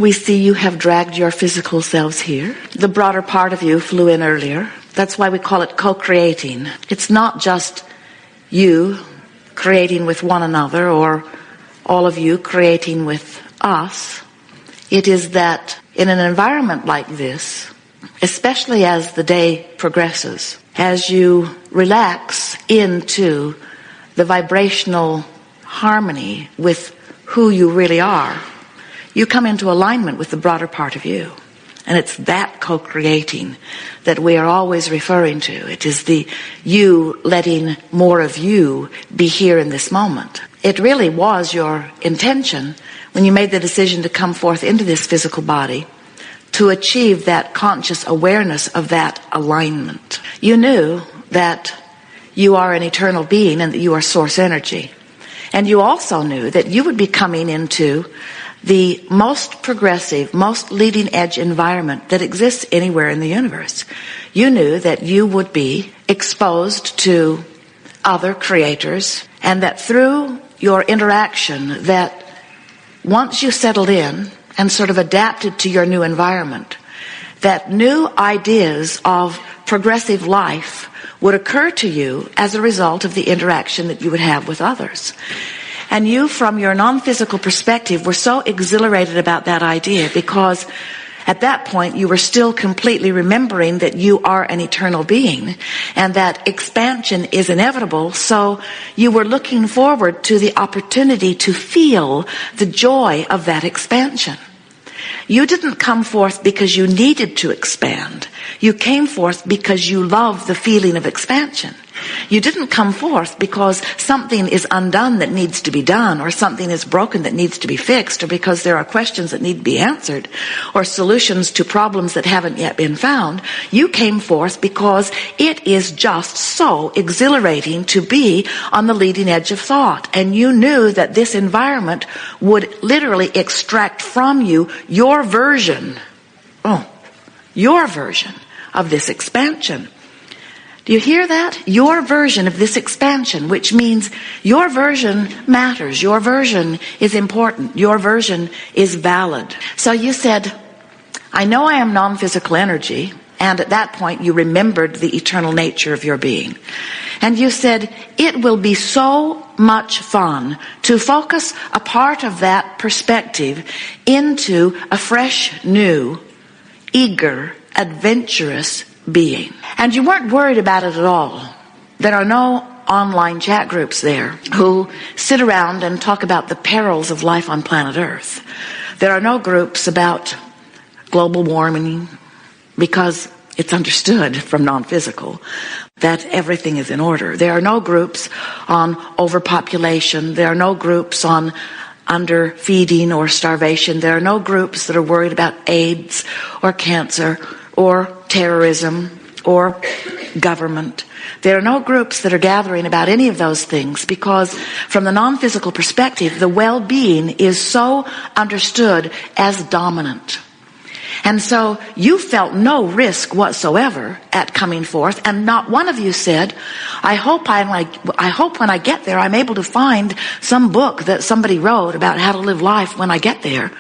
We see you have dragged your physical selves here. The broader part of you flew in earlier. That's why we call it co-creating. It's not just you creating with one another or all of you creating with us. It is that in an environment like this, especially as the day progresses, as you relax into the vibrational harmony with who you really are, you come into alignment with the broader part of you. And it's that co-creating that we are always referring to. It is the you letting more of you be here in this moment. It really was your intention when you made the decision to come forth into this physical body to achieve that conscious awareness of that alignment. You knew that you are an eternal being and that you are source energy. And you also knew that you would be coming into the most progressive, most leading edge environment that exists anywhere in the universe. You knew that you would be exposed to other creators, and that through your interaction, that once you settled in and sort of adapted to your new environment, that new ideas of progressive life would occur to you as a result of the interaction that you would have with others. And you, from your non-physical perspective, were so exhilarated about that idea because at that point you were still completely remembering that you are an eternal being and that expansion is inevitable. So you were looking forward to the opportunity to feel the joy of that expansion. You didn't come forth because you needed to expand. You came forth because you love the feeling of expansion. You didn't come forth because something is undone that needs to be done, or something is broken that needs to be fixed, or because there are questions that need to be answered, or solutions to problems that haven't yet been found. You came forth because it is just so exhilarating to be on the leading edge of thought. And you knew that this environment would literally extract from you your version of this expansion. Do you hear that? Your version of this expansion, which means your version matters. Your version is important. Your version is valid. So you said, I know I am non-physical energy. And at that point, you remembered the eternal nature of your being. And you said, it will be so much fun to focus a part of that perspective into a fresh, new, eager, adventurous being. And you weren't worried about it at all. There are no online chat groups there who sit around and talk about the perils of life on planet Earth. There are no groups about global warming because it's understood from non-physical that everything is in order. There are no groups on overpopulation. There are no groups on underfeeding or starvation. There are no groups that are worried about AIDS or cancer or terrorism or government. There are no groups that are gathering about any of those things because from the non-physical perspective, the well-being is so understood as dominant. And so you felt no risk whatsoever at coming forth, and not one of you said, I hope when I get there I'm able to find some book that somebody wrote about how to live life when I get there.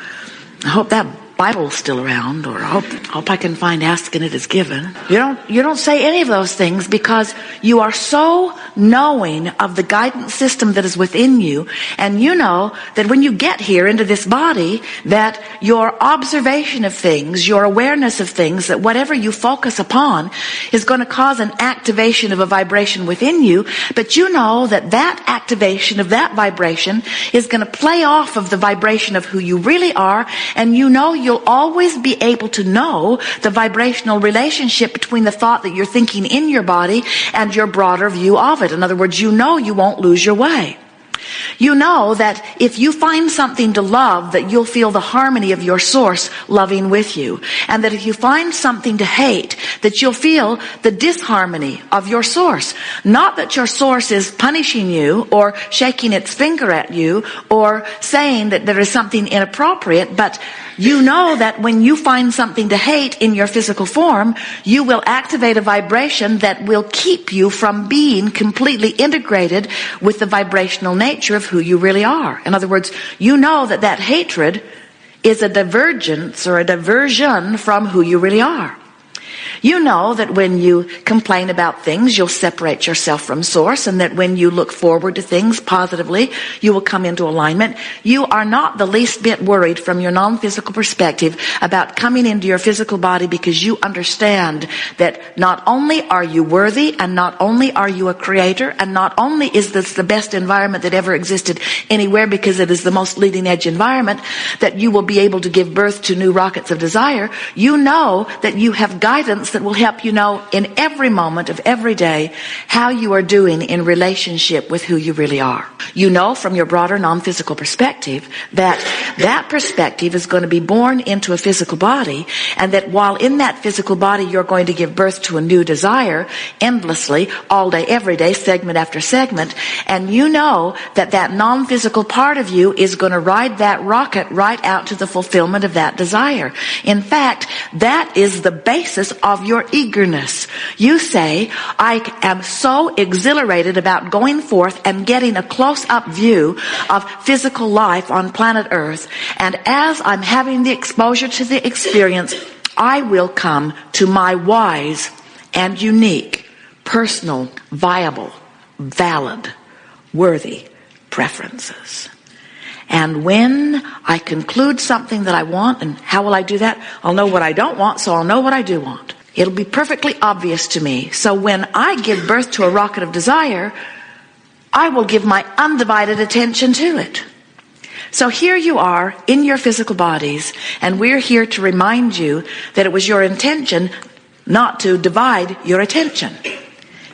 I hope that Bible's still around, or I hope I can find Ask and It Is Given. You don't say any of those things because you are so knowing of the guidance system that is within you, and you know that when you get here into this body, that your observation of things, your awareness of things, that whatever you focus upon is going to cause an activation of a vibration within you, but you know that that activation of that vibration is going to play off of the vibration of who you really are, and you know you'll always be able to know the vibrational relationship between the thought that you're thinking in your body and your broader view of it. In other words, you know you won't lose your way. You know that if you find something to love, that you'll feel the harmony of your source loving with you. And that if you find something to hate, that you'll feel the disharmony of your source. Not that your source is punishing you or shaking its finger at you or saying that there is something inappropriate, but you know that when you find something to hate in your physical form, you will activate a vibration that will keep you from being completely integrated with the vibrational nature of who you really are. In other words, you know that that hatred is a divergence or a diversion from who you really are. You know that when you complain about things, you'll separate yourself from source, and that when you look forward to things positively, you will come into alignment. You are not the least bit worried from your non-physical perspective about coming into your physical body, because you understand that not only are you worthy, and not only are you a creator, and not only is this the best environment that ever existed anywhere because it is the most leading edge environment, that you will be able to give birth to new rockets of desire. You know that you have guidance that will help you know in every moment of every day how you are doing in relationship with who you really are. You know from your broader non-physical perspective that that perspective is going to be born into a physical body, and that while in that physical body you're going to give birth to a new desire endlessly, all day, every day, segment after segment, and you know that that non-physical part of you is going to ride that rocket right out to the fulfillment of that desire. In fact, that is the basis of your eagerness. You say, I am so exhilarated about going forth and getting a close-up view of physical life on planet Earth, and as I'm having the exposure to the experience, I will come to my wise and unique, personal, viable, valid, worthy preferences. And when I conclude something that I want, and how will I do that? I'll know what I don't want, so I'll know what I do want. It'll be perfectly obvious to me. So when I give birth to a rocket of desire, I will give my undivided attention to it. So here you are in your physical bodies, and we're here to remind you that it was your intention not to divide your attention.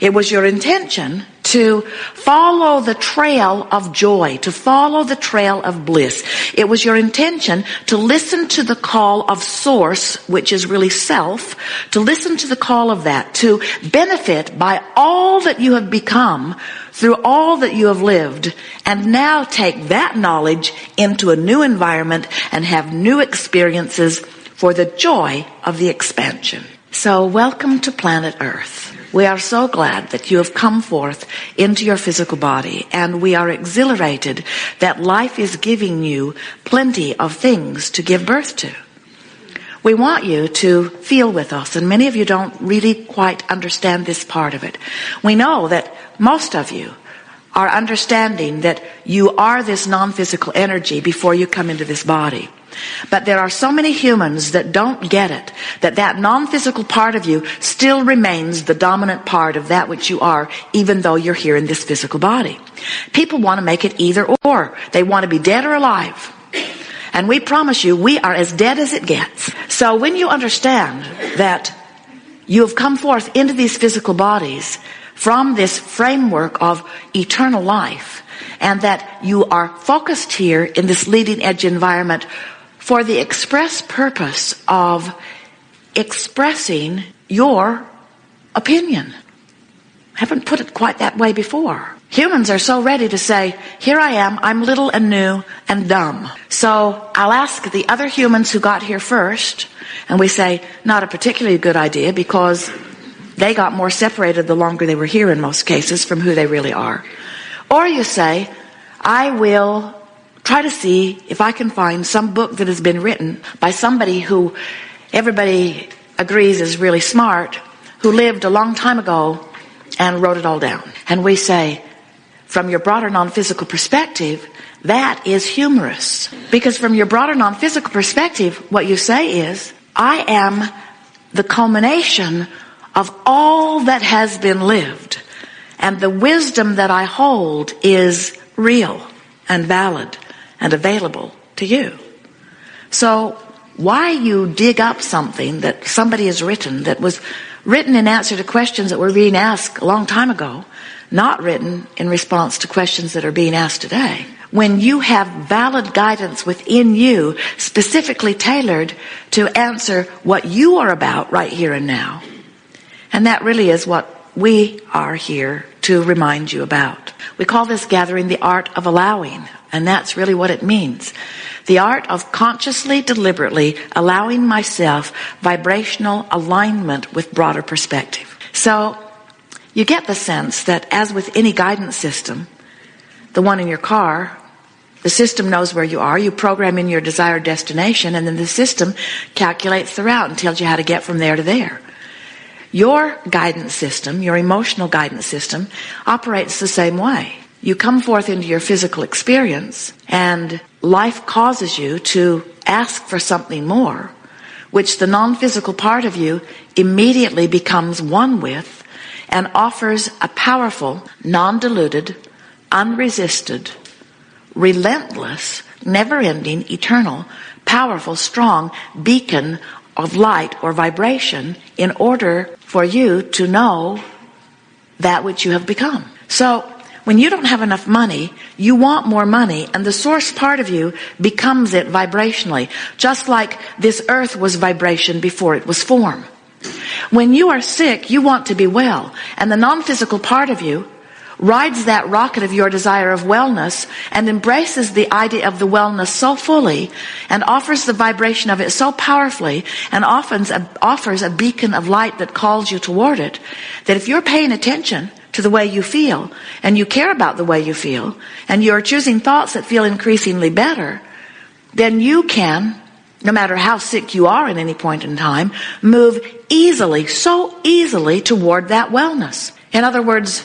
It was your intention to follow the trail of joy, to follow the trail of bliss. It was your intention to listen to the call of source, which is really self, to listen to the call of that, to benefit by all that you have become through all that you have lived, and now take that knowledge into a new environment and have new experiences for the joy of the expansion. So welcome to planet Earth. We are so glad that you have come forth into your physical body, and we are exhilarated that life is giving you plenty of things to give birth to. We want you to feel with us, and many of you don't really quite understand this part of it. We know that most of you are understanding that you are this non-physical energy before you come into this body. But there are so many humans that don't get it, that non-physical part of you still remains the dominant part of that which you are, even though you're here in this physical body. People want to make it either or. They want to be dead or alive. And we promise you, we are as dead as it gets. So when you understand that you have come forth into these physical bodies from this framework of eternal life, and that you are focused here in this leading edge environment for the express purpose of expressing your opinion. I haven't put it quite that way before. Humans are so ready to say, here I am, I'm little and new and dumb. So I'll ask the other humans who got here first, and we say, not a particularly good idea, because they got more separated the longer they were here in most cases from who they really are. Or you say, I will try to see if I can find some book that has been written by somebody who everybody agrees is really smart, who lived a long time ago and wrote it all down. And we say, from your broader non-physical perspective, that is humorous. Because from your broader non-physical perspective, what you say is, I am the culmination of all that has been lived. And the wisdom that I hold is real and valid and available to you. So why you dig up something that somebody has written, that was written in answer to questions that were being asked a long time ago, not written in response to questions that are being asked today, when you have valid guidance within you specifically tailored to answer what you are about right here and now. And that really is what we are here to remind you about. We call this gathering the art of allowing, and that's really what it means. The art of consciously, deliberately allowing myself vibrational alignment with broader perspective. So you get the sense that, as with any guidance system, the one in your car, The system knows where you are. You program in your desired destination, and then the system calculates the route and tells you how to get from there to there. Your guidance system, your emotional guidance system, operates the same way. You come forth into your physical experience, and life causes you to ask for something more, which the non-physical part of you immediately becomes one with and offers a powerful, non-diluted, unresisted, relentless, never-ending, eternal, powerful, strong beacon of light or vibration in order for you to know that which you have become. So, when you don't have enough money, you want more money, and the source part of you becomes it vibrationally, just like this earth was vibration before it was form. When you are sick, you want to be well, and the non-physical part of you rides that rocket of your desire of wellness and embraces the idea of the wellness so fully and offers the vibration of it so powerfully and offers a beacon of light that calls you toward it, that if you're paying attention to the way you feel, and you care about the way you feel, and you're choosing thoughts that feel increasingly better, then you can, no matter how sick you are at any point in time, move easily, so easily toward that wellness. In other words,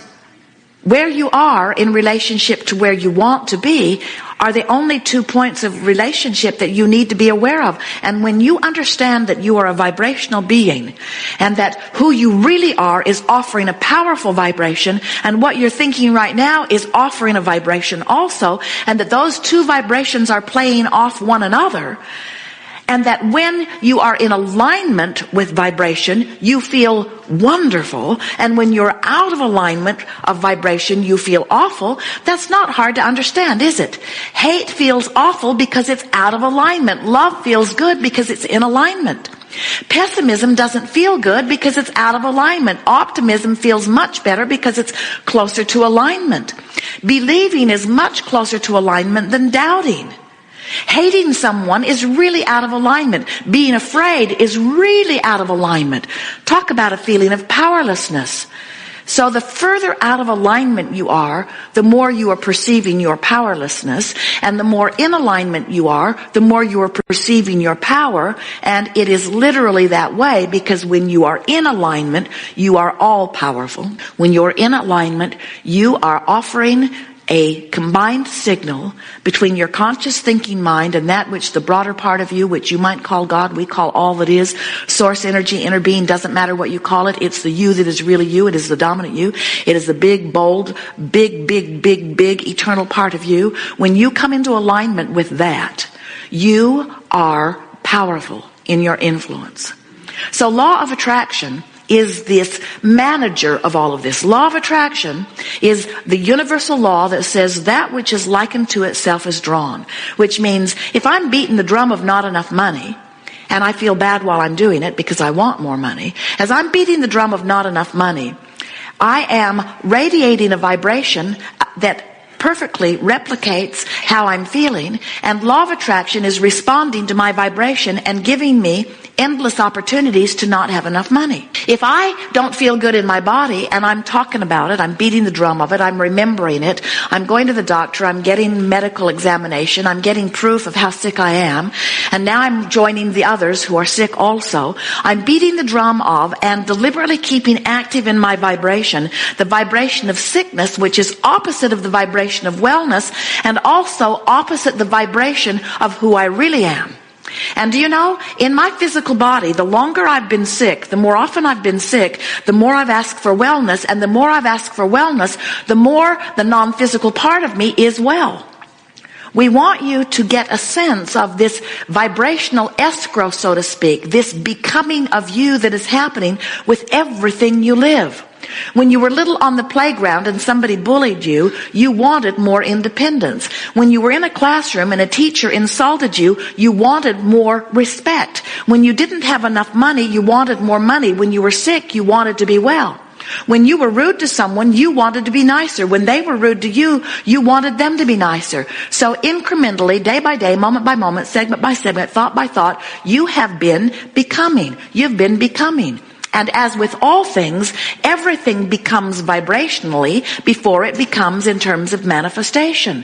where you are in relationship to where you want to be are the only 2 points of relationship that you need to be aware of. And when you understand that you are a vibrational being and that who you really are is offering a powerful vibration, and what you're thinking right now is offering a vibration also, and that those 2 vibrations are playing off one another, and that when you are in alignment with vibration, you feel wonderful. And when you're out of alignment of vibration, you feel awful. That's not hard to understand, is it? Hate feels awful because it's out of alignment. Love feels good because it's in alignment. Pessimism doesn't feel good because it's out of alignment. Optimism feels much better because it's closer to alignment. Believing is much closer to alignment than doubting. Hating someone is really out of alignment. Being afraid is really out of alignment. Talk about a feeling of powerlessness. So the further out of alignment you are, the more you are perceiving your powerlessness, and the more in alignment you are, the more you are perceiving your power. And it is literally that way, because when you are in alignment, you are all powerful. When you're in alignment, you are offering a combined signal between your conscious thinking mind and that which the broader part of you, which you might call God, we call all that is, source energy, inner being, doesn't matter what you call it. It's the you that is really you. It is the dominant you. It is the big, bold, big, eternal part of you. When you come into alignment with that, you are powerful in your influence. So law of attraction is this manager of all of this. Law of attraction is the universal law that says that which is likened to itself is drawn. Which means if I'm beating the drum of not enough money, and I feel bad while I'm doing it because I want more money, as I'm beating the drum of not enough money, I am radiating a vibration that perfectly replicates how I'm feeling, and law of attraction is responding to my vibration and giving me endless opportunities to not have enough money. If I don't feel good in my body and I'm talking about it, I'm beating the drum of it, I'm remembering it, I'm going to the doctor, I'm getting medical examination, I'm getting proof of how sick I am, and now I'm joining the others who are sick also. I'm beating the drum of and deliberately keeping active in my vibration, the vibration of sickness, which is opposite of the vibration of wellness, and also opposite the vibration of who I really am. And do you know, in my physical body, the longer I've been sick, the more often I've been sick, the more I've asked for wellness, and the more I've asked for wellness, the more the non-physical part of me is well. We want you to get a sense of this vibrational escrow, so to speak, this becoming of you that is happening with everything you live. When you were little on the playground and somebody bullied you, you wanted more independence. When you were in a classroom and a teacher insulted you, you wanted more respect. When you didn't have enough money, you wanted more money. When you were sick, you wanted to be well. When you were rude to someone, you wanted to be nicer. When they were rude to you, you wanted them to be nicer. So incrementally, day by day, moment by moment, segment by segment, thought by thought, you have been becoming. You've been becoming. And as with all things, everything becomes vibrationally before it becomes in terms of manifestation.